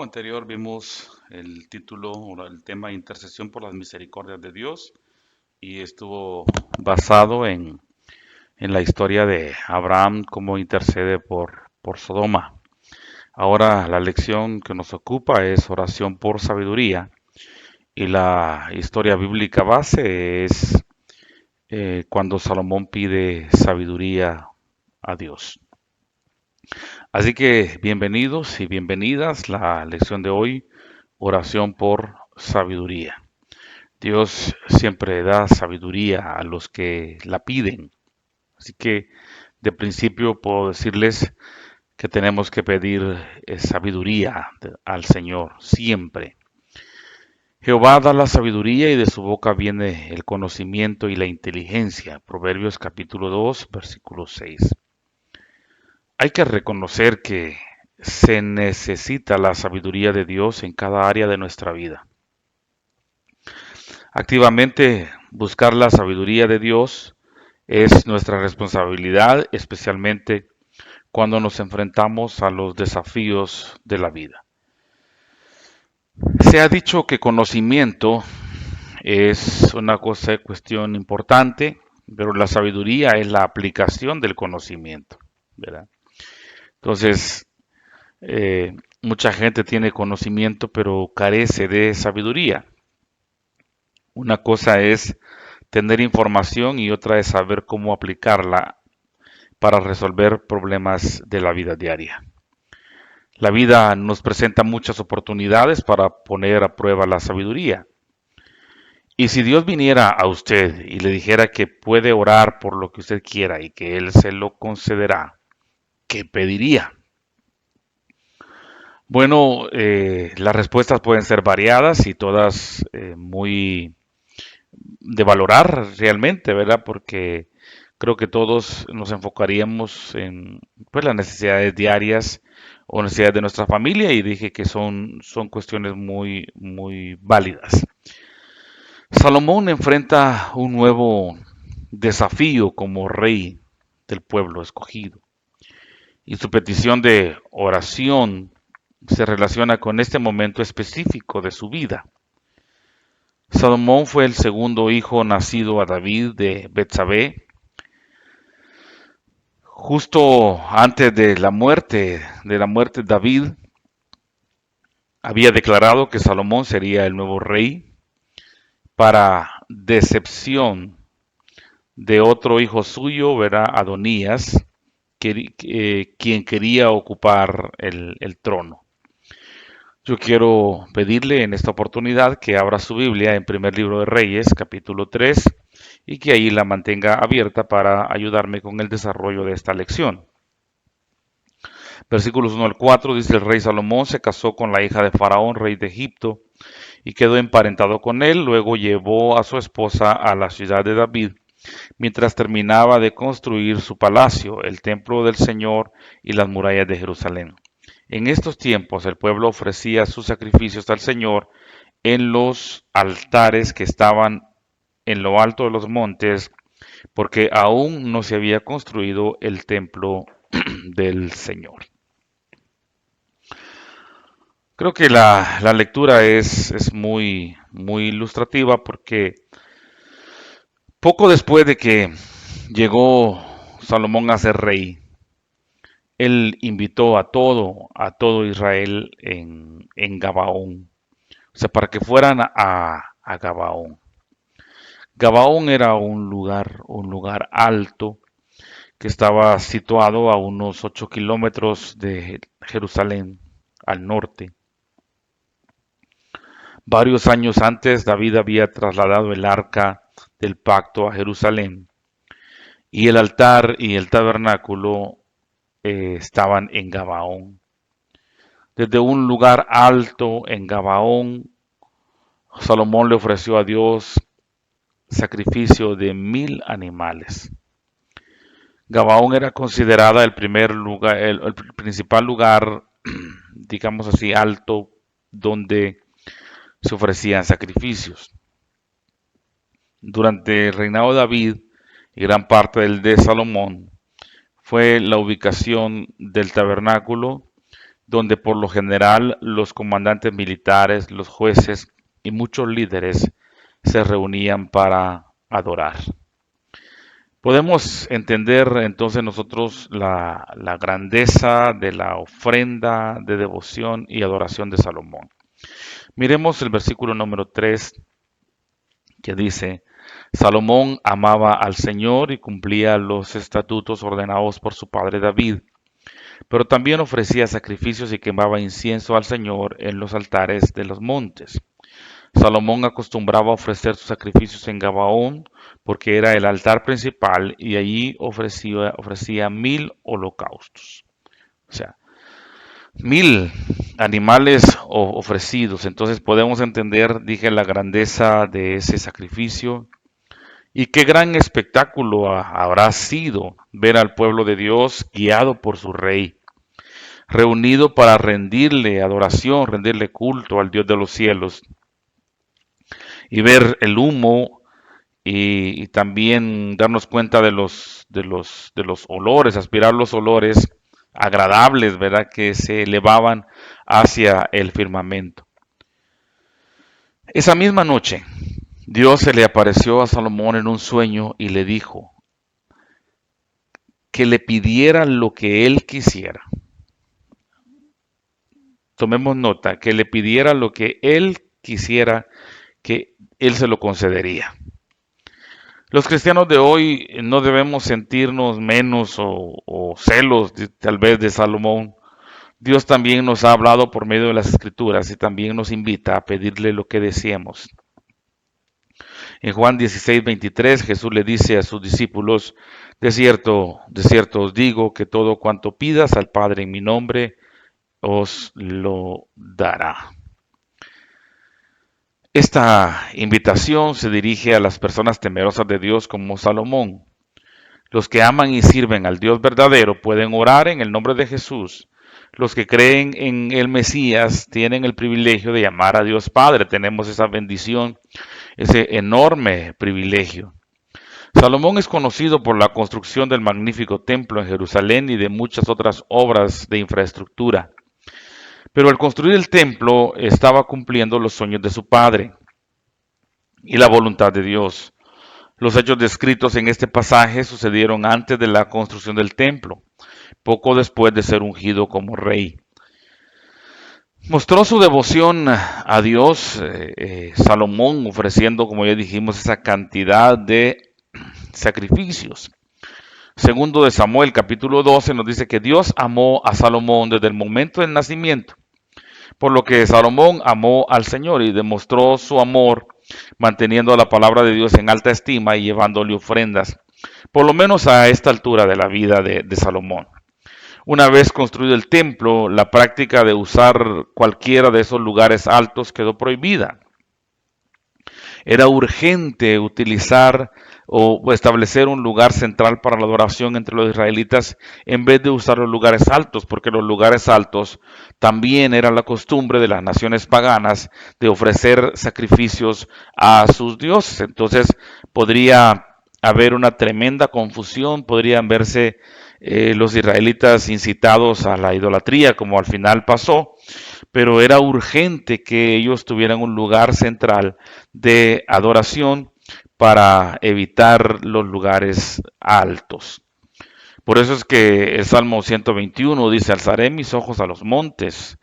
domingo anterior vimos el título o el tema Intercesión por las misericordias de Dios y estuvo basado en la historia de Abraham, cómo intercede por Sodoma. Ahora la lección que nos ocupa es oración por sabiduría y la historia bíblica base es cuando Salomón pide sabiduría a Dios. Así que bienvenidos y bienvenidas. La lección de hoy, oración por sabiduría. Dios siempre da sabiduría a los que la piden. Así que de principio puedo decirles que tenemos que pedir sabiduría al Señor siempre. Jehová da la sabiduría y de su boca viene el conocimiento y la inteligencia. Proverbios capítulo 2, versículo 6. Hay que reconocer que se necesita la sabiduría de Dios en cada área de nuestra vida. Activamente buscar la sabiduría de Dios es nuestra responsabilidad, especialmente cuando nos enfrentamos a los desafíos de la vida. Se ha dicho que conocimiento es una cuestión importante, pero la sabiduría es la aplicación del conocimiento, ¿verdad? Entonces, mucha gente tiene conocimiento, pero carece de sabiduría. Una cosa es tener información y otra es saber cómo aplicarla para resolver problemas de la vida diaria. La vida nos presenta muchas oportunidades para poner a prueba la sabiduría. Y si Dios viniera a usted y le dijera que puede orar por lo que usted quiera y que Él se lo concederá, ¿qué pediría? Bueno, las respuestas pueden ser variadas y todas muy de valorar realmente, ¿verdad? Porque creo que todos nos enfocaríamos en pues, las necesidades diarias o necesidades de nuestra familia y dije que son cuestiones muy válidas. Salomón enfrenta un nuevo desafío como rey del pueblo escogido y su petición de oración se relaciona con este momento específico de su vida. Salomón fue el segundo hijo nacido a David de Betsabé. Justo antes de la muerte David había declarado que Salomón sería el nuevo rey para decepción de otro hijo suyo, verá Adonías, quien quería ocupar el trono. Yo quiero pedirle en esta oportunidad que abra su Biblia en primer libro de Reyes, capítulo 3, y que ahí la mantenga abierta para ayudarme con el desarrollo de esta lección. Versículos 1 al 4 dice: el rey Salomón se casó con la hija de Faraón, rey de Egipto, y quedó emparentado con él. Luego llevó a su esposa a la ciudad de David, mientras terminaba de construir su palacio, el templo del Señor y las murallas de Jerusalén. En estos tiempos el pueblo ofrecía sus sacrificios al Señor en los altares que estaban en lo alto de los montes, porque aún no se había construido el templo del Señor. Creo que la lectura es muy ilustrativa porque poco después de que llegó Salomón a ser rey, él invitó a todo Israel en Gabaón, o sea, para que fueran a Gabaón. Gabaón era un lugar alto que estaba situado a unos 8 kilómetros de Jerusalén, al norte. Varios años antes, David había trasladado el arca del pacto a Jerusalén y el altar y el tabernáculo estaban en Gabaón. Desde un lugar alto en Gabaón, Salomón le ofreció a Dios sacrificio de 1000 animales. Gabaón era considerada el primer lugar, el principal lugar, digamos así, alto donde se ofrecían sacrificios. Durante el reinado de David y gran parte del de Salomón fue la ubicación del tabernáculo donde por lo general los comandantes militares, los jueces y muchos líderes se reunían para adorar. Podemos entender entonces nosotros la grandeza de la ofrenda de devoción y adoración de Salomón. Miremos el versículo número 3 que dice: Salomón amaba al Señor y cumplía los estatutos ordenados por su padre David, pero también ofrecía sacrificios y quemaba incienso al Señor en los altares de los montes. Salomón acostumbraba a ofrecer sus sacrificios en Gabaón, porque era el altar principal, y allí ofrecía 1000 holocaustos. O sea, 1000 animales ofrecidos. Entonces podemos entender, dije, la grandeza de ese sacrificio. Y qué gran espectáculo habrá sido ver al pueblo de Dios guiado por su rey, reunido para rendirle adoración, rendirle culto al Dios de los cielos, y ver el humo y también darnos cuenta de los olores, aspirar los olores agradables, ¿verdad? Que se elevaban hacia el firmamento. Esa misma noche, Dios se le apareció a Salomón en un sueño y le dijo que le pidiera lo que él quisiera. Tomemos nota, que le pidiera lo que él quisiera, que él se lo concedería. Los cristianos de hoy no debemos sentirnos menos o celos tal vez de Salomón. Dios también nos ha hablado por medio de las Escrituras y también nos invita a pedirle lo que deseemos. En Juan 16:23 Jesús le dice a sus discípulos: de cierto os digo que todo cuanto pidas al Padre en mi nombre, os lo dará. Esta invitación se dirige a las personas temerosas de Dios como Salomón. Los que aman y sirven al Dios verdadero pueden orar en el nombre de Jesús. Los que creen en el Mesías tienen el privilegio de llamar a Dios Padre. Tenemos esa bendición, ese enorme privilegio. Salomón es conocido por la construcción del magnífico templo en Jerusalén y de muchas otras obras de infraestructura. Pero al construir el templo estaba cumpliendo los sueños de su padre y la voluntad de Dios. Los hechos descritos en este pasaje sucedieron antes de la construcción del templo, poco después de ser ungido como rey. Mostró su devoción a Dios, Salomón, ofreciendo, como ya dijimos, esa cantidad de sacrificios. Segundo de Samuel, capítulo 12, nos dice que Dios amó a Salomón desde el momento del nacimiento, por lo que Salomón amó al Señor y demostró su amor manteniendo la palabra de Dios en alta estima y llevándole ofrendas, por lo menos a esta altura de la vida de Salomón. Una vez construido el templo, la práctica de usar cualquiera de esos lugares altos quedó prohibida. Era urgente utilizar o establecer un lugar central para la adoración entre los israelitas en vez de usar los lugares altos, porque los lugares altos también era la costumbre de las naciones paganas de ofrecer sacrificios a sus dioses. Entonces podría haber una tremenda confusión, podrían verse los israelitas incitados a la idolatría, como al final pasó, pero era urgente que ellos tuvieran un lugar central de adoración para evitar los lugares altos. Por eso es que el Salmo 121 dice: alzaré mis ojos a los montes.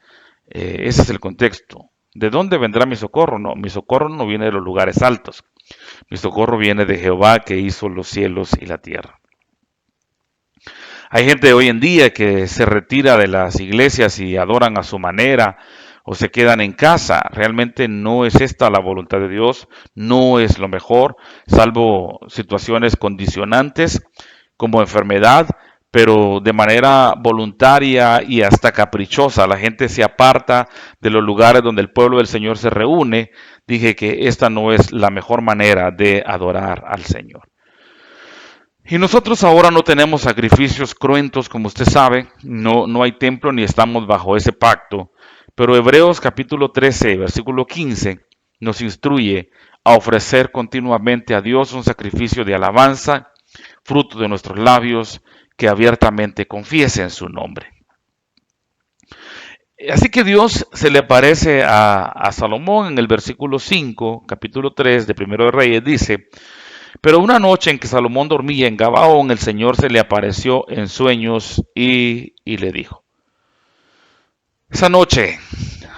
Ese es el contexto. ¿De dónde vendrá mi socorro? No, mi socorro no viene de los lugares altos. Mi socorro viene de Jehová, que hizo los cielos y la tierra. Hay gente hoy en día que se retira de las iglesias y adoran a su manera o se quedan en casa. Realmente no es esta la voluntad de Dios, no es lo mejor, salvo situaciones condicionantes como enfermedad, pero de manera voluntaria y hasta caprichosa. La gente se aparta de los lugares donde el pueblo del Señor se reúne. Dije que esta no es la mejor manera de adorar al Señor. Y nosotros ahora no tenemos sacrificios cruentos, como usted sabe, no hay templo ni estamos bajo ese pacto. Pero Hebreos capítulo 13, versículo 15, nos instruye a ofrecer continuamente a Dios un sacrificio de alabanza, fruto de nuestros labios, que abiertamente confiesen su nombre. Así que Dios se le aparece a Salomón en el versículo 5, capítulo 3 de Primero de Reyes, dice: pero una noche en que Salomón dormía en Gabaón, el Señor se le apareció en sueños y le dijo. Esa noche,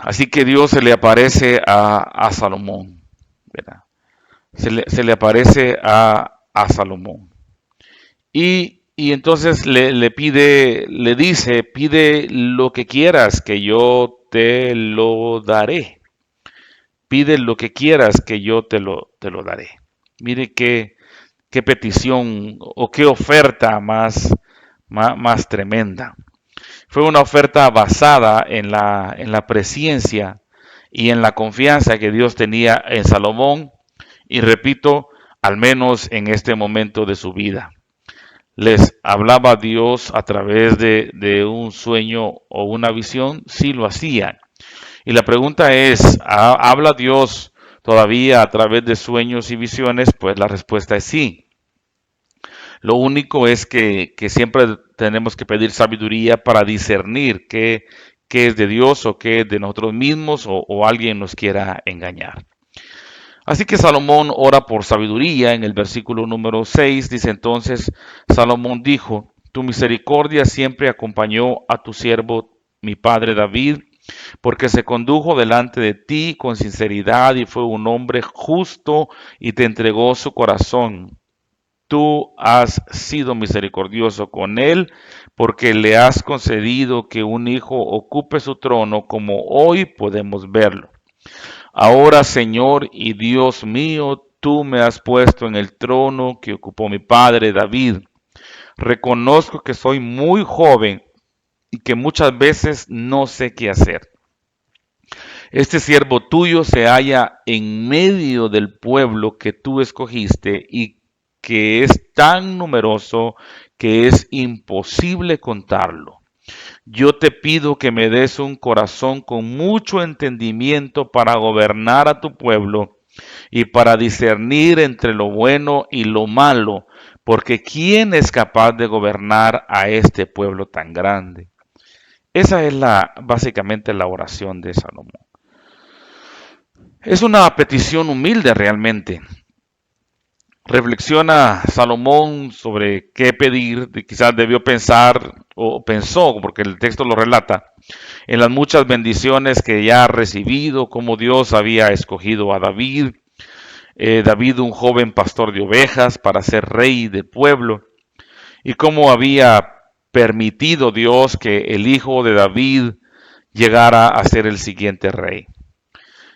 así que Dios se le aparece a Salomón, ¿verdad? Se le aparece a Salomón. Y entonces le pide, le dice, pide lo que quieras que yo te lo daré. Pide lo que quieras que yo te lo daré. Mire qué petición o qué oferta más tremenda. Fue una oferta basada en la presencia y en la confianza que Dios tenía en Salomón y repito, al menos en este momento de su vida. ¿Les hablaba Dios a través de un sueño o una visión? Sí lo hacía. Y la pregunta es, ¿habla Dios todavía a través de sueños y visiones? Pues la respuesta es sí. Lo único es que siempre tenemos que pedir sabiduría para discernir qué es de Dios o qué es de nosotros mismos o alguien nos quiera engañar. Así que Salomón ora por sabiduría. En el versículo número 6 dice entonces, Salomón dijo, tu misericordia siempre acompañó a tu siervo, mi padre David, porque se condujo delante de ti con sinceridad y fue un hombre justo y te entregó su corazón. Tú has sido misericordioso con él, porque le has concedido que un hijo ocupe su trono, como hoy podemos verlo. Ahora, Señor y Dios mío, tú me has puesto en el trono que ocupó mi padre David. Reconozco que soy muy joven y que muchas veces no sé qué hacer. Este siervo tuyo se halla en medio del pueblo que tú escogiste y que es tan numeroso que es imposible contarlo. Yo te pido que me des un corazón con mucho entendimiento para gobernar a tu pueblo y para discernir entre lo bueno y lo malo, porque ¿quién es capaz de gobernar a este pueblo tan grande? Esa es básicamente la oración de Salomón. Es una petición humilde realmente. Reflexiona Salomón sobre qué pedir, quizás debió pensar o pensó, porque el texto lo relata, en las muchas bendiciones que ya ha recibido, cómo Dios había escogido a David, David un joven pastor de ovejas para ser rey de pueblo, y cómo había permitido Dios que el hijo de David llegara a ser el siguiente rey.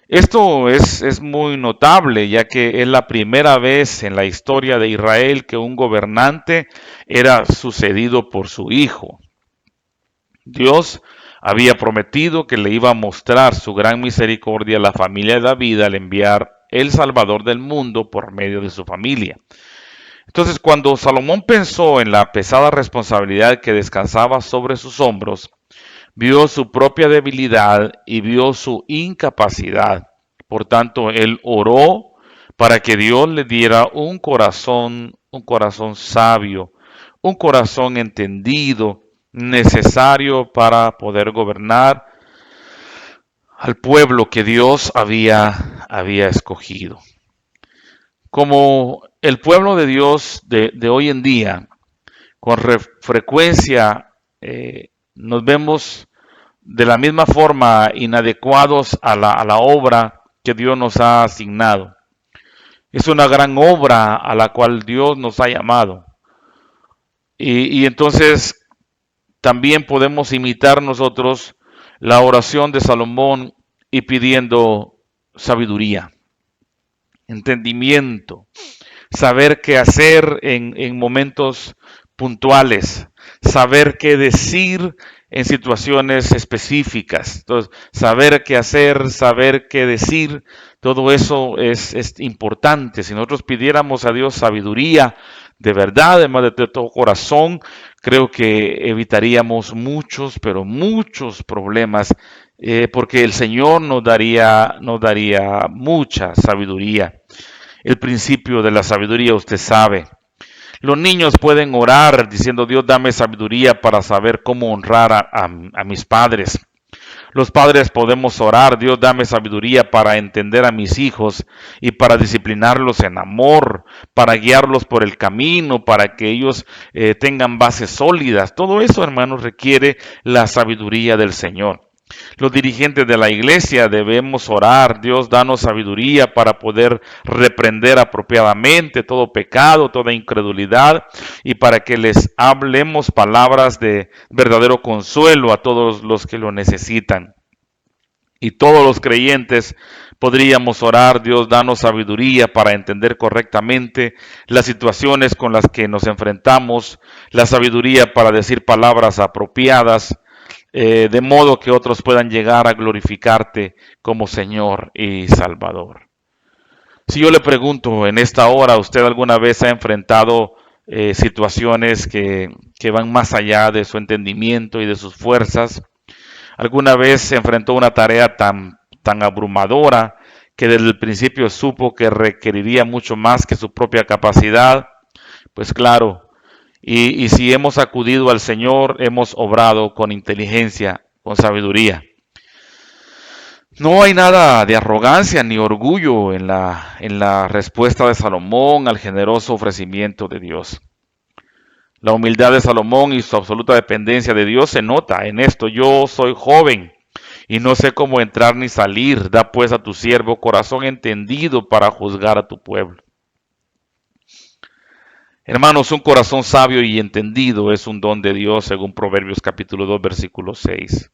Esto es muy notable, ya que es la primera vez en la historia de Israel que un gobernante era sucedido por su hijo. Dios había prometido que le iba a mostrar su gran misericordia a la familia de David al enviar el Salvador del mundo por medio de su familia. Entonces, cuando Salomón pensó en la pesada responsabilidad que descansaba sobre sus hombros, vio su propia debilidad y vio su incapacidad. Por tanto, él oró para que Dios le diera un corazón sabio, un corazón entendido, necesario para poder gobernar al pueblo que Dios había escogido. Como el pueblo de Dios de hoy en día, con frecuencia nos vemos de la misma forma inadecuados a la obra que Dios nos ha asignado. Es una gran obra a la cual Dios nos ha llamado. Y entonces también podemos imitar nosotros la oración de Salomón y pidiendo sabiduría, entendimiento, saber qué hacer en momentos puntuales, saber qué decir en situaciones específicas. Entonces, saber qué hacer, saber qué decir, todo eso es importante. Si nosotros pidiéramos a Dios sabiduría de verdad, además de todo corazón, creo que evitaríamos muchos, pero muchos problemas, porque el Señor nos daría mucha sabiduría. El principio de la sabiduría, usted sabe. Los niños pueden orar diciendo, Dios, dame sabiduría para saber cómo honrar a mis padres. Los padres podemos orar: Dios, dame sabiduría para entender a mis hijos y para disciplinarlos en amor, para guiarlos por el camino, para que ellos tengan bases sólidas. Todo eso, hermanos, requiere la sabiduría del Señor. Los dirigentes de la iglesia debemos orar: Dios, danos sabiduría para poder reprender apropiadamente todo pecado, toda incredulidad, y para que les hablemos palabras de verdadero consuelo a todos los que lo necesitan. Y todos los creyentes podríamos orar: Dios, danos sabiduría para entender correctamente las situaciones con las que nos enfrentamos, la sabiduría para decir palabras apropiadas, de modo que otros puedan llegar a glorificarte como Señor y Salvador. Si yo le pregunto en esta hora, ¿usted alguna vez ha enfrentado situaciones que van más allá de su entendimiento y de sus fuerzas? ¿Alguna vez se enfrentó a una tarea tan abrumadora que desde el principio supo que requeriría mucho más que su propia capacidad? Pues claro, y si hemos acudido al Señor, hemos obrado con inteligencia, con sabiduría. No hay nada de arrogancia ni orgullo en la respuesta de Salomón al generoso ofrecimiento de Dios. La humildad de Salomón y su absoluta dependencia de Dios se nota en esto: yo soy joven y no sé cómo entrar ni salir. Da pues a tu siervo corazón entendido para juzgar a tu pueblo. Hermanos, un corazón sabio y entendido es un don de Dios, según Proverbios capítulo 2, versículo 6.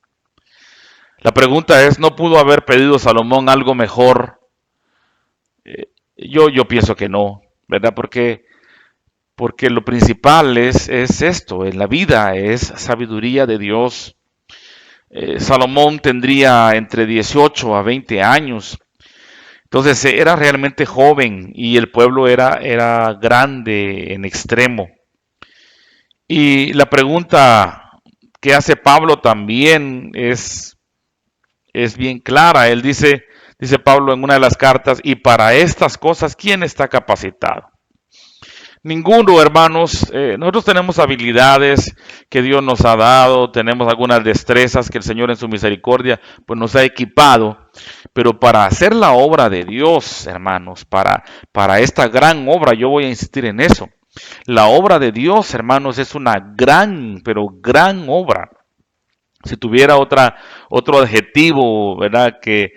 La pregunta es: ¿no pudo haber pedido Salomón algo mejor? Yo pienso que no, ¿verdad? Porque lo principal es esto, en la vida es sabiduría de Dios. Salomón tendría entre 18 a 20 años. Entonces era realmente joven y el pueblo era grande en extremo. Y la pregunta que hace Pablo también es bien clara. Él dice Pablo en una de las cartas: y para estas cosas, ¿quién está capacitado? Ninguno, hermanos. Nosotros tenemos habilidades que Dios nos ha dado, tenemos algunas destrezas que el Señor en su misericordia pues nos ha equipado, pero para hacer la obra de Dios, hermanos, para esta gran obra, yo voy a insistir en eso. La obra de Dios, hermanos, es una gran, pero gran obra. Si tuviera otro adjetivo, ¿verdad? Que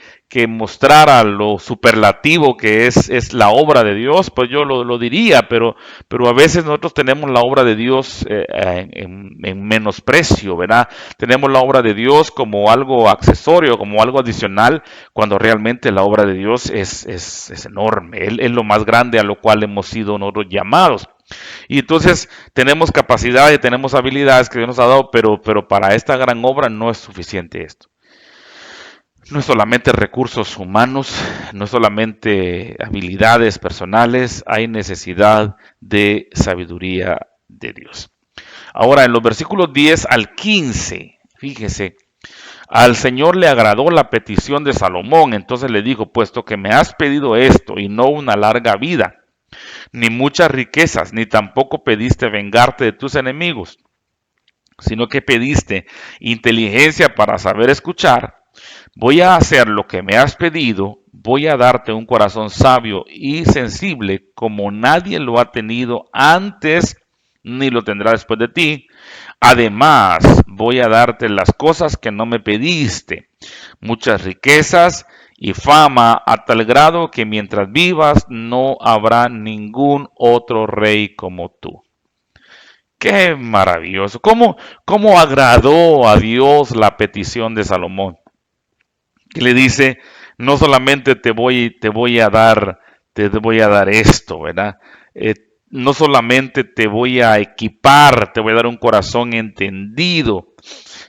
mostrara lo superlativo que es la obra de Dios, pues yo lo diría, pero a veces nosotros tenemos la obra de Dios en menosprecio, ¿verdad? Tenemos la obra de Dios como algo accesorio, como algo adicional, cuando realmente la obra de Dios es enorme. Él es lo más grande a lo cual hemos sido nosotros llamados. Y entonces tenemos capacidad y tenemos habilidades que Dios nos ha dado, pero para esta gran obra no es suficiente esto. No es solamente recursos humanos, no es solamente habilidades personales, hay necesidad de sabiduría de Dios. Ahora, en los versículos 10 al 15, fíjese, al Señor le agradó la petición de Salomón, entonces le dijo: puesto que me has pedido esto y no una larga vida, ni muchas riquezas, ni tampoco pediste vengarte de tus enemigos, sino que pediste inteligencia para saber escuchar, voy a hacer lo que me has pedido, voy a darte un corazón sabio y sensible como nadie lo ha tenido antes ni lo tendrá después de ti. Además, voy a darte las cosas que no me pediste, muchas riquezas y fama, a tal grado que mientras vivas no habrá ningún otro rey como tú. Qué maravilloso. ¿Cómo agradó a Dios la petición de Salomón? Que le dice: no solamente te voy a dar esto, ¿verdad? No solamente te voy a equipar, te voy a dar un corazón entendido,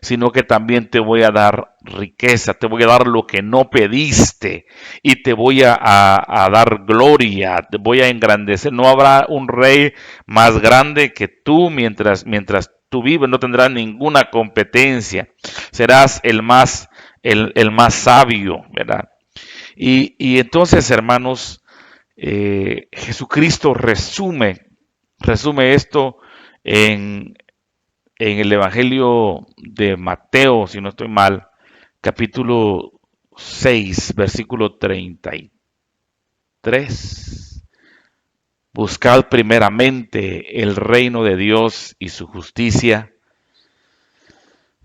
sino que también te voy a dar riqueza, te voy a dar lo que no pediste y te voy a dar gloria, te voy a engrandecer. No habrá un rey más grande que tú mientras tú vives, no tendrás ninguna competencia, serás el más sabio, ¿verdad? Y entonces, hermanos, Jesucristo resume esto en el Evangelio de Mateo, si no estoy mal, capítulo 6, versículo 33. Buscad primeramente el reino de Dios y su justicia,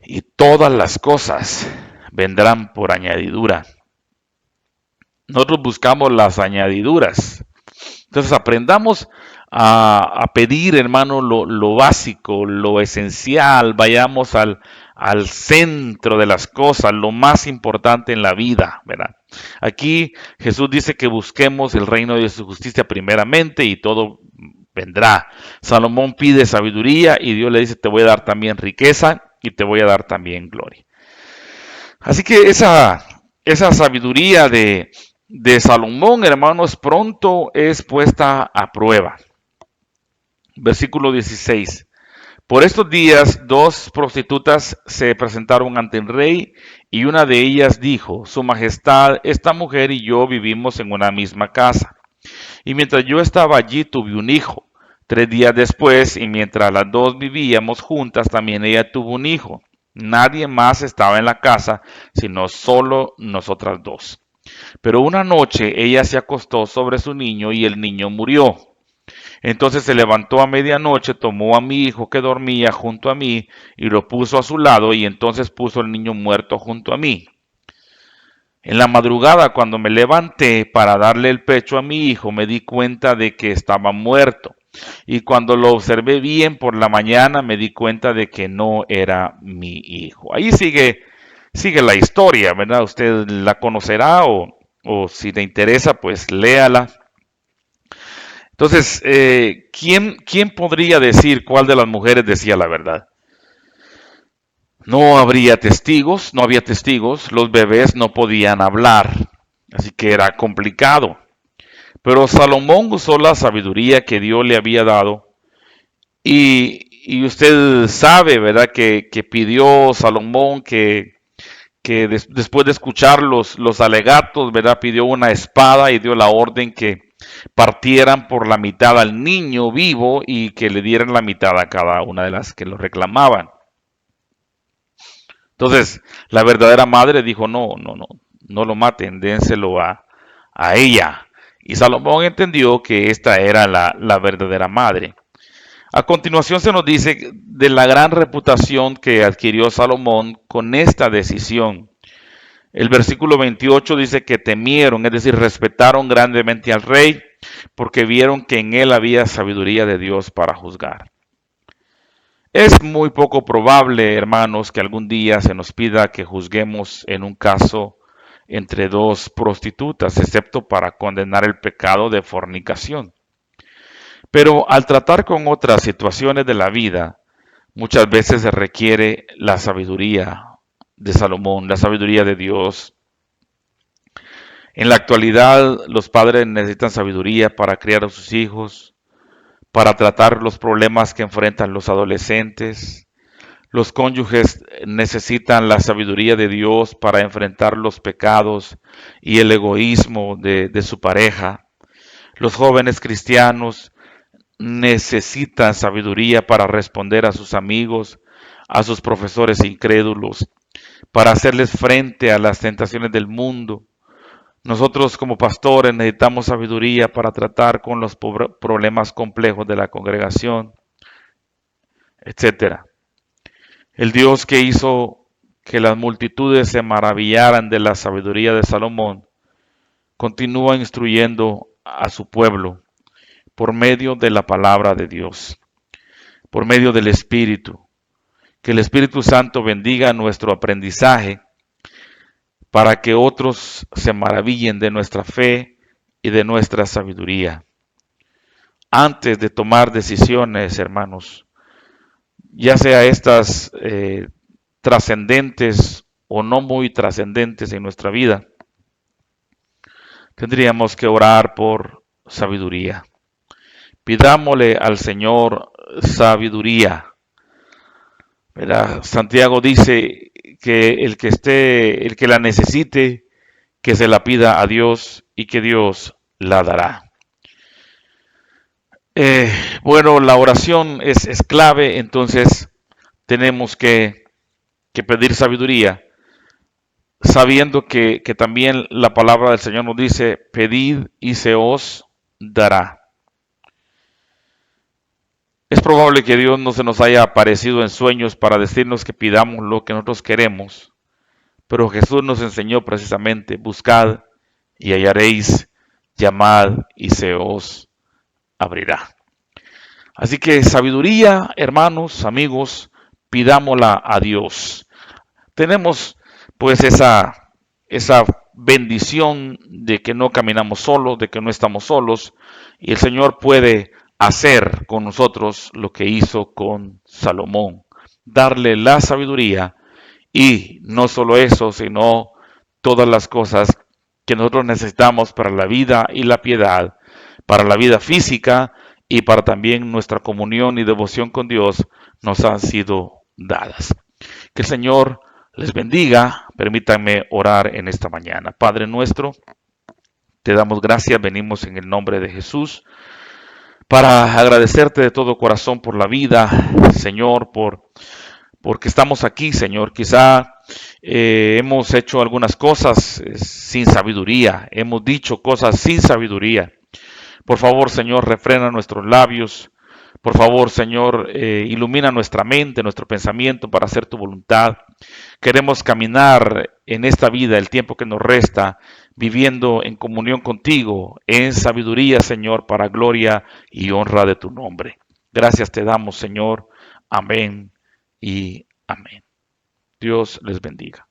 y todas las cosas vendrán por añadidura. Nosotros buscamos las añadiduras. Entonces aprendamos a pedir, hermano, lo básico, lo esencial. Vayamos al centro de las cosas, lo más importante en la vida, ¿verdad? Aquí Jesús dice que busquemos el reino de su justicia primeramente y todo vendrá. Salomón pide sabiduría y Dios le dice, te voy a dar también riqueza y te voy a dar también gloria. Así que esa sabiduría de Salomón, hermanos, pronto es puesta a prueba. Versículo 16. Por estos días, dos prostitutas se presentaron ante el rey y una de ellas dijo, Su Majestad, esta mujer y yo vivimos en una misma casa. Y mientras yo estaba allí tuve un hijo. 3 días después, y mientras las dos vivíamos juntas, también ella tuvo un hijo. Nadie más estaba en la casa, sino solo nosotras dos. Pero una noche ella se acostó sobre su niño y el niño murió. Entonces se levantó a medianoche, tomó a mi hijo que dormía junto a mí y lo puso a su lado y entonces puso el niño muerto junto a mí. En la madrugada, cuando me levanté para darle el pecho a mi hijo, me di cuenta de que estaba muerto. Y cuando lo observé bien por la mañana, me di cuenta de que no era mi hijo. Ahí sigue la historia, ¿verdad? Usted la conocerá o si le interesa, pues léala. Entonces, ¿quién podría decir cuál de las mujeres decía la verdad? No había testigos, los bebés no podían hablar, así que era complicado. Pero Salomón usó la sabiduría que Dios le había dado y usted sabe, ¿verdad? Que pidió Salomón que después de escuchar los alegatos, ¿verdad? Pidió una espada y dio la orden que partieran por la mitad al niño vivo y que le dieran la mitad a cada una de las que lo reclamaban. Entonces, la verdadera madre dijo, no lo maten, dénselo a ella. Y Salomón entendió que esta era la verdadera madre. A continuación se nos dice de la gran reputación que adquirió Salomón con esta decisión. El versículo 28 dice que temieron, es decir, respetaron grandemente al rey, porque vieron que en él había sabiduría de Dios para juzgar. Es muy poco probable, hermanos, que algún día se nos pida que juzguemos en un caso entre dos prostitutas, excepto para condenar el pecado de fornicación. Pero al tratar con otras situaciones de la vida, muchas veces se requiere la sabiduría de Salomón, la sabiduría de Dios. En la actualidad, los padres necesitan sabiduría para criar a sus hijos, para tratar los problemas que enfrentan los adolescentes. Los cónyuges necesitan la sabiduría de Dios para enfrentar los pecados y el egoísmo de su pareja. Los jóvenes cristianos necesitan sabiduría para responder a sus amigos, a sus profesores incrédulos, para hacerles frente a las tentaciones del mundo. Nosotros como pastores necesitamos sabiduría para tratar con los problemas complejos de la congregación, etcétera. El Dios que hizo que las multitudes se maravillaran de la sabiduría de Salomón, continúa instruyendo a su pueblo por medio de la palabra de Dios, por medio del Espíritu. Que el Espíritu Santo bendiga nuestro aprendizaje para que otros se maravillen de nuestra fe y de nuestra sabiduría. Antes de tomar decisiones, hermanos, ya sea estas trascendentes o no muy trascendentes en nuestra vida, tendríamos que orar por sabiduría. Pidámosle al Señor sabiduría. ¿Verdad? Santiago dice que el que la necesite, que se la pida a Dios y que Dios la dará. Bueno, la oración es clave, entonces tenemos que pedir sabiduría sabiendo que también la palabra del Señor nos dice, pedid y se os dará. Es probable que Dios no se nos haya aparecido en sueños para decirnos que pidamos lo que nosotros queremos, pero Jesús nos enseñó precisamente, buscad y hallaréis, llamad y se os abrirá. Así que sabiduría, hermanos, amigos, pidámosla a Dios. Tenemos pues esa bendición de que no caminamos solos, de que no estamos solos, y el Señor puede hacer con nosotros lo que hizo con Salomón, darle la sabiduría y no solo eso, sino todas las cosas que nosotros necesitamos para la vida y la piedad, para la vida física y para también nuestra comunión y devoción con Dios nos han sido dadas. Que el Señor les bendiga. Permítanme orar en esta mañana. Padre nuestro, te damos gracias. Venimos en el nombre de Jesús para agradecerte de todo corazón por la vida, Señor, porque estamos aquí, Señor. Quizá hemos hecho algunas cosas sin sabiduría, hemos dicho cosas sin sabiduría. Por favor, Señor, refrena nuestros labios. Por favor, Señor, ilumina nuestra mente, nuestro pensamiento para hacer tu voluntad. Queremos caminar en esta vida el tiempo que nos resta, viviendo en comunión contigo, en sabiduría, Señor, para gloria y honra de tu nombre. Gracias te damos, Señor. Amén y amén. Dios les bendiga.